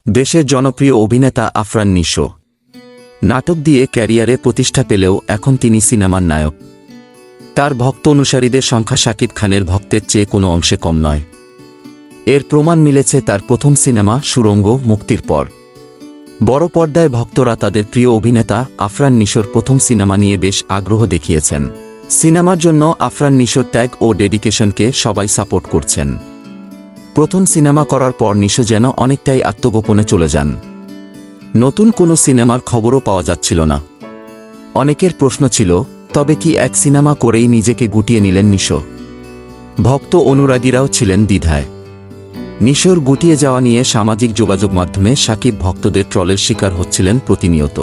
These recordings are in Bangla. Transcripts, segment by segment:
দেশের জনপ্রিয় অভিনেতা আফরান নিশো নাটক দিয়ে ক্যারিয়ারে প্রতিষ্ঠা পেলেও এখন তিনি সিনেমার নায়ক। তার ভক্ত অনুসারীদের সংখ্যা শাকিব খানের ভক্তের চেয়ে কোনো অংশে কম নয়। এর প্রমাণ মিলেছে তার প্রথম সিনেমা সুড়ঙ্গ মুক্তির পর। বড় পর্দায় ভক্তরা তাদের প্রিয় অভিনেতা আফরান নিশোর প্রথম সিনেমা নিয়ে বেশ আগ্রহ দেখিয়েছেন। সিনেমার জন্য আফরান নিশোর ত্যাগ ও ডেডিকেশনকে সবাই সাপোর্ট করছেন। প্রথম সিনেমা করার পর নিশো যেন অনেকটাই আত্মগোপনে চলে যান। নতুন কোনো সিনেমার খবরও পাওয়া যাচ্ছিল না। অনেকের প্রশ্ন ছিল, তবে কি এক সিনেমা করেই নিজেকে গুটিয়ে নিলেন নিশো? ভক্ত অনুরাগীরাও ছিলেন দ্বিধায়। নিশোর গুটিয়ে যাওয়া নিয়ে সামাজিক যোগাযোগ মাধ্যমে শাকিব ভক্তদের ট্রলের শিকার হচ্ছিলেন প্রতিনিয়ত।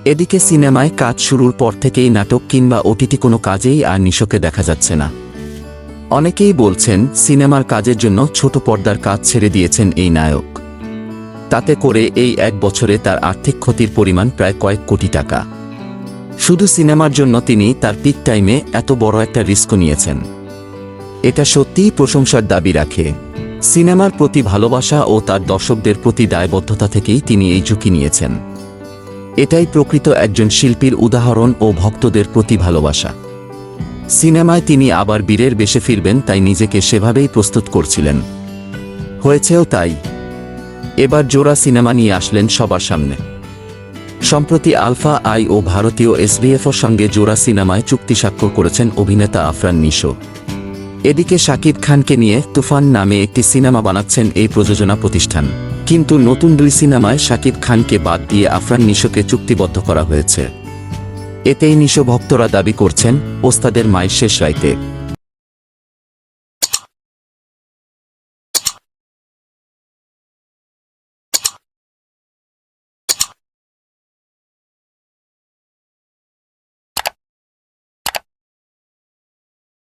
এদিকে সিনেমায় কাজ শুরুর পর থেকেই নাটক কিংবা ওটিটি কোনো কাজেই আর নিশোকে দেখা যাচ্ছে না। অনেকেই বলছেন সিনেমার কাজের জন্য ছোট পর্দার কাজ ছেড়ে দিয়েছেন এই নায়ক। তাতে করে এই এক বছরে তার আর্থিক ক্ষতির পরিমাণ প্রায় কয়েক কোটি টাকা। শুধু সিনেমার জন্য তিনি তার পিক টাইমে এত বড় একটা রিস্ক নিয়েছেন, এটা সত্যিই প্রশংসার দাবি রাখে। সিনেমার প্রতি ভালোবাসা ও তার দর্শকদের প্রতি দায়বদ্ধতা থেকেই তিনি এই ঝুঁকি নিয়েছেন। এটাই প্রকৃত একজন শিল্পীর উদাহরণ ও ভক্তদের প্রতি ভালোবাসা। সিনেমায় তিনি আবার বীরের বেশে ফিরবেন, তাই নিজেকে সেভাবেই প্রস্তুত করছিলেন। হয়েছেও তাই। এবার জোড়া সিনেমা নিয়ে আসলেন সবার সামনে। সম্প্রতি আলফা আই ও ভারতীয় এসবিএফের সঙ্গে জোড়া সিনেমায় চুক্তি স্বাক্ষর করেছেন অভিনেতা আফরান নিশো। এদিকে শাকিব খানকে নিয়ে তুফান নামে একটি সিনেমা বানাচ্ছেন এই প্রযোজনা প্রতিষ্ঠান। কিন্তু নতুন দুই সিনেমায় শাকিব খানকে বাদ দিয়ে আফরান নিশোকে চুক্তিবদ্ধ করা হয়েছে। এতেই নিশো ভক্তরা দাবি করছেন ওস্তাদের মায়ের শেষ রাইতে